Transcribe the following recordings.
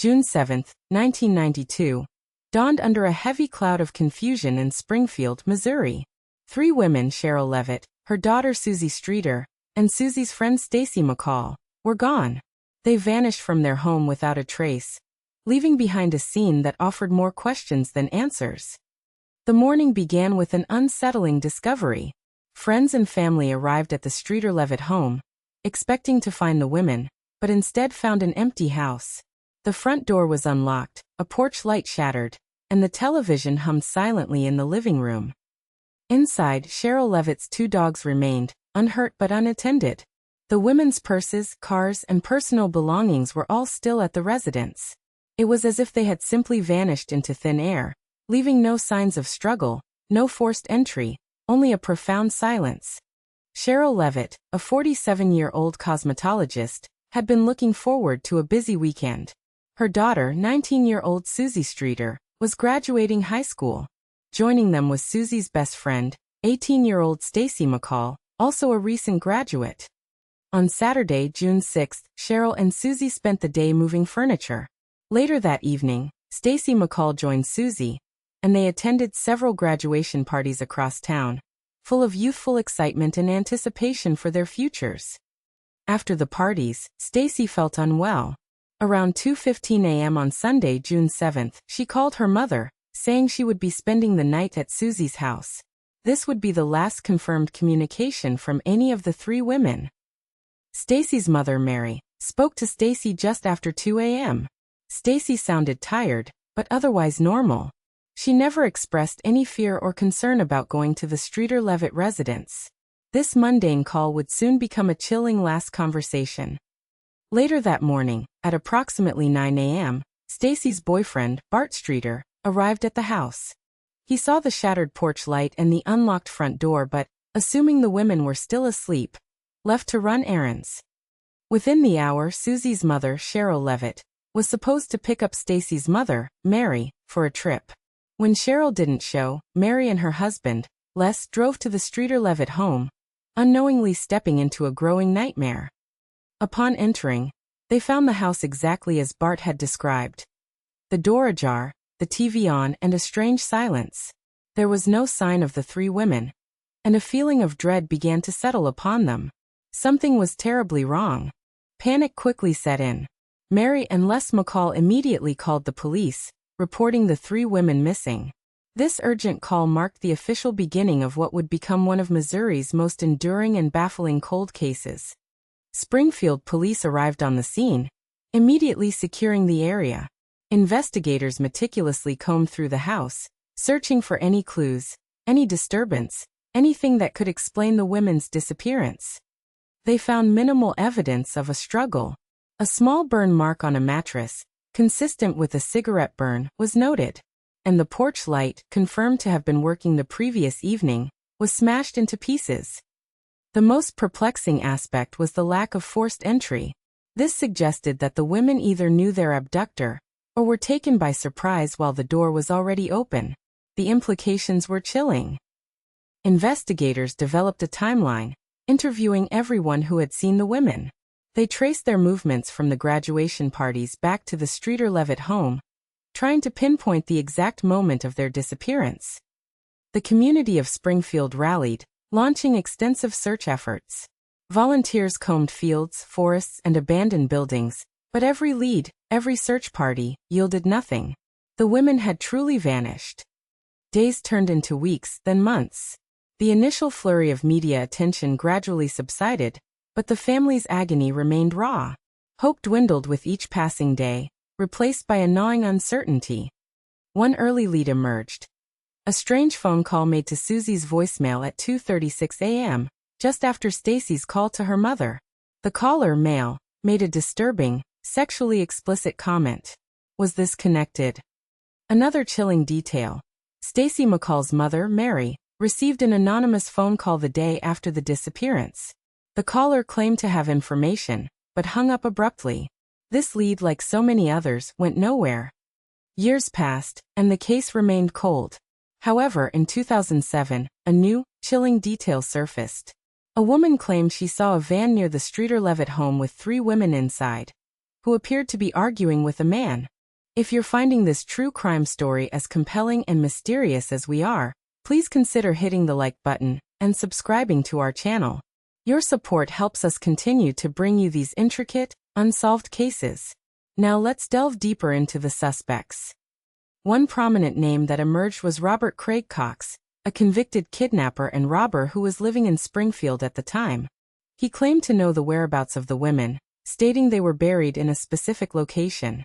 June 7, 1992, dawned under a heavy cloud of confusion in Springfield, Missouri. Three women, Sherrill Levitt, her daughter Suzie Streeter, and Suzie's friend Stacy McCall, were gone. They vanished from their home without a trace, leaving behind a scene that offered more questions than answers. The morning began with an unsettling discovery. Friends and family arrived at the Streeter Levitt home, expecting to find the women, but instead found an empty house. The front door was unlocked, a porch light shattered, and the television hummed silently in the living room. Inside, Sherrill Levitt's two dogs remained, unhurt but unattended. The women's purses, cars, and personal belongings were all still at the residence. It was as if they had simply vanished into thin air, leaving no signs of struggle, no forced entry, only a profound silence. Sherrill Levitt, a 47-year-old cosmetologist, had been looking forward to a busy weekend. Her daughter, 19-year-old Suzie Streeter, was graduating high school. Joining them was Suzie's best friend, 18-year-old Stacy McCall, also a recent graduate. On Saturday, June 6, Sherrill and Suzie spent the day moving furniture. Later that evening, Stacy McCall joined Suzie, and they attended several graduation parties across town, full of youthful excitement and anticipation for their futures. After the parties, Stacy felt unwell. Around 2:15 a.m. on Sunday, June 7, she called her mother, saying she would be spending the night at Suzie's house. This would be the last confirmed communication from any of the three women. Stacy's mother, Mary, spoke to Stacy just after 2 a.m. Stacy sounded tired, but otherwise normal. She never expressed any fear or concern about going to the Streeter Levitt residence. This mundane call would soon become a chilling last conversation. Later that morning, at approximately 9 a.m., Stacy's boyfriend, Bart Streeter, arrived at the house. He saw the shattered porch light and the unlocked front door but, assuming the women were still asleep, left to run errands. Within the hour, Suzie's mother, Sherrill Levitt, was supposed to pick up Stacy's mother, Mary, for a trip. When Sherrill didn't show, Mary and her husband, Les, drove to the Streeter Levitt home, unknowingly stepping into a growing nightmare. Upon entering, they found the house exactly as Bart had described. The door ajar, the TV on, and a strange silence. There was no sign of the three women, and a feeling of dread began to settle upon them. Something was terribly wrong. Panic quickly set in. Mary and Les McCall immediately called the police, reporting the three women missing. This urgent call marked the official beginning of what would become one of Missouri's most enduring and baffling cold cases. Springfield police arrived on the scene, immediately securing the area. Investigators meticulously combed through the house, searching for any clues, any disturbance, anything that could explain the women's disappearance. They found minimal evidence of a struggle. A small burn mark on a mattress, consistent with a cigarette burn, was noted, and the porch light, confirmed to have been working the previous evening, was smashed into pieces. The most perplexing aspect was the lack of forced entry. This suggested that the women either knew their abductor or were taken by surprise while the door was already open. The implications were chilling. Investigators developed a timeline, interviewing everyone who had seen the women. They traced their movements from the graduation parties back to the Streeter Levitt home, trying to pinpoint the exact moment of their disappearance. The community of Springfield rallied, launching extensive search efforts. Volunteers combed fields, forests, and abandoned buildings, but every lead, every search party, yielded nothing. The women had truly vanished. Days turned into weeks, then months. The initial flurry of media attention gradually subsided, but the family's agony remained raw. Hope dwindled with each passing day, replaced by a gnawing uncertainty. One early lead emerged. A strange phone call made to Suzie's voicemail at 2:36 a.m., just after Stacy's call to her mother. The caller, male, made a disturbing, sexually explicit comment. Was this connected? Another chilling detail. Stacy McCall's mother, Mary, received an anonymous phone call the day after the disappearance. The caller claimed to have information, but hung up abruptly. This lead, like so many others, went nowhere. Years passed, and the case remained cold. However, in 2007, a new, chilling detail surfaced. A woman claimed she saw a van near the Streeter Levitt home with three women inside, who appeared to be arguing with a man. If you're finding this true crime story as compelling and mysterious as we are, please consider hitting the like button and subscribing to our channel. Your support helps us continue to bring you these intricate, unsolved cases. Now let's delve deeper into the suspects. One prominent name that emerged was Robert Craig Cox, a convicted kidnapper and robber who was living in Springfield at the time. He claimed to know the whereabouts of the women, stating they were buried in a specific location.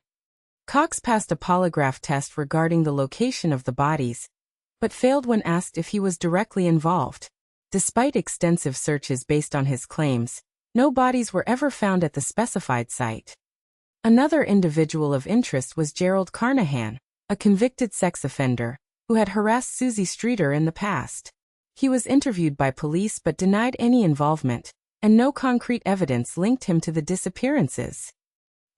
Cox passed a polygraph test regarding the location of the bodies, but failed when asked if he was directly involved. Despite extensive searches based on his claims, no bodies were ever found at the specified site. Another individual of interest was Gerald Carnahan, a convicted sex offender, who had harassed Suzie Streeter in the past. He was interviewed by police but denied any involvement, and no concrete evidence linked him to the disappearances.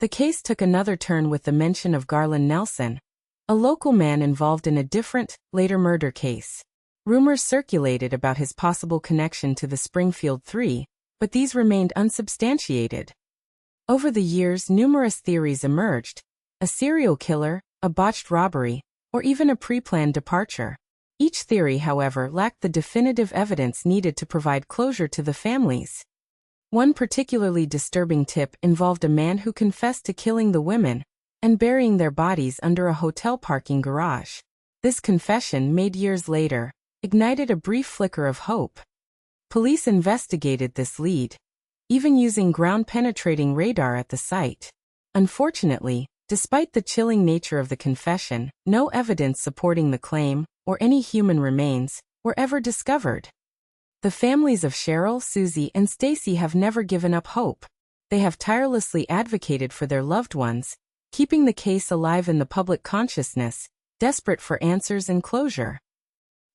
The case took another turn with the mention of Garland Nelson, a local man involved in a different, later murder case. Rumors circulated about his possible connection to the Springfield Three, but these remained unsubstantiated. Over the years, numerous theories emerged: a serial killer, a botched robbery, or even a pre-planned departure. Each theory, however, lacked the definitive evidence needed to provide closure to the families. One particularly disturbing tip involved a man who confessed to killing the women and burying their bodies under a hotel parking garage. This confession, made years later, ignited a brief flicker of hope. Police investigated this lead, even using ground-penetrating radar at the site. Unfortunately, despite the chilling nature of the confession, no evidence supporting the claim, or any human remains, were ever discovered. The families of Sherrill, Suzie, and Stacy have never given up hope. They have tirelessly advocated for their loved ones, keeping the case alive in the public consciousness, desperate for answers and closure.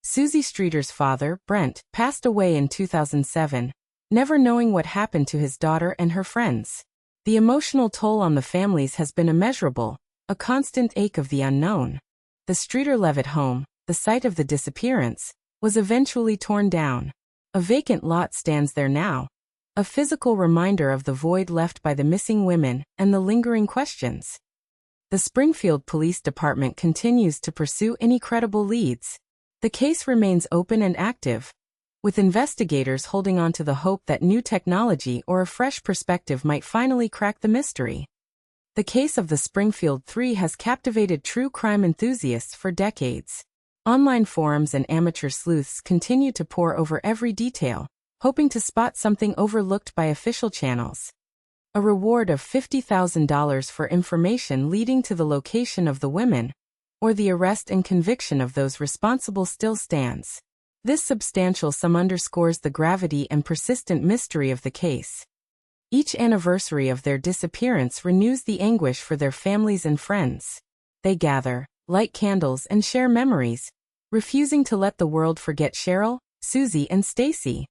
Suzie Streeter's father, Brent, passed away in 2007, never knowing what happened to his daughter and her friends. The emotional toll on the families has been immeasurable, a constant ache of the unknown. The Sherrill Levitt home, the site of the disappearance, was eventually torn down. A vacant lot stands there now, a physical reminder of the void left by the missing women and the lingering questions. The Springfield Police Department continues to pursue any credible leads. The case remains open and active, with investigators holding on to the hope that new technology or a fresh perspective might finally crack the mystery. The case of the Springfield Three has captivated true crime enthusiasts for decades. Online forums and amateur sleuths continue to pore over every detail, hoping to spot something overlooked by official channels. A reward of $50,000 for information leading to the location of the women, or the arrest and conviction of those responsible, still stands. This substantial sum underscores the gravity and persistent mystery of the case. Each anniversary of their disappearance renews the anguish for their families and friends. They gather, light candles, and share memories, refusing to let the world forget Sherrill, Suzie, and Stacy.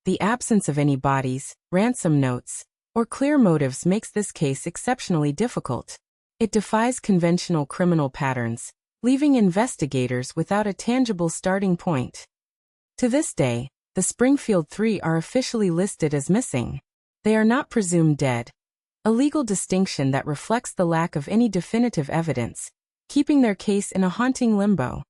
The absence of any bodies, ransom notes, or clear motives makes this case exceptionally difficult. It defies conventional criminal patterns, leaving investigators without a tangible starting point. To this day, the Springfield Three are officially listed as missing. They are not presumed dead, a legal distinction that reflects the lack of any definitive evidence, keeping their case in a haunting limbo.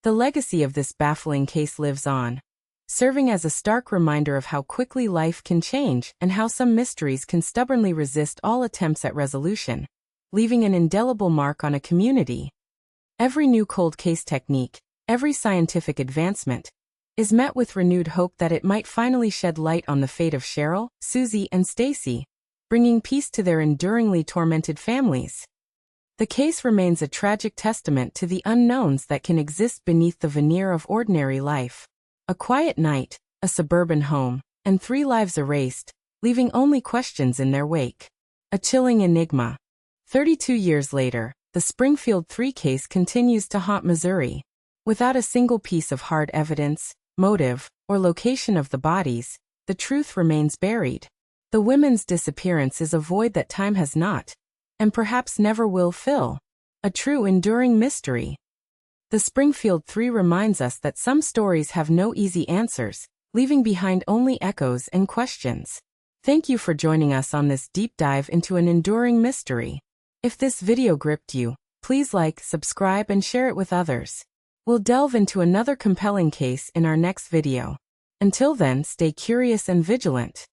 The legacy of this baffling case lives on, serving as a stark reminder of how quickly life can change and how some mysteries can stubbornly resist all attempts at resolution, leaving an indelible mark on a community. Every new cold case technique, every scientific advancement, is met with renewed hope that it might finally shed light on the fate of Sherrill, Suzie, and Stacy, bringing peace to their enduringly tormented families. The case remains a tragic testament to the unknowns that can exist beneath the veneer of ordinary life. A quiet night, a suburban home, and 3 lives erased, leaving only questions in their wake. A chilling enigma. 32 years later, the Springfield Three case continues to haunt Missouri. Without a single piece of hard evidence, motive, or location of the bodies, the truth remains buried. The women's disappearance is a void that time has not, and perhaps never will fill. A true enduring mystery. The Springfield Three reminds us that some stories have no easy answers, leaving behind only echoes and questions. Thank you for joining us on this deep dive into an enduring mystery. If this video gripped you, Please like, subscribe, and share it with others. We'll delve into another compelling case in our next video. Until then, stay curious and vigilant.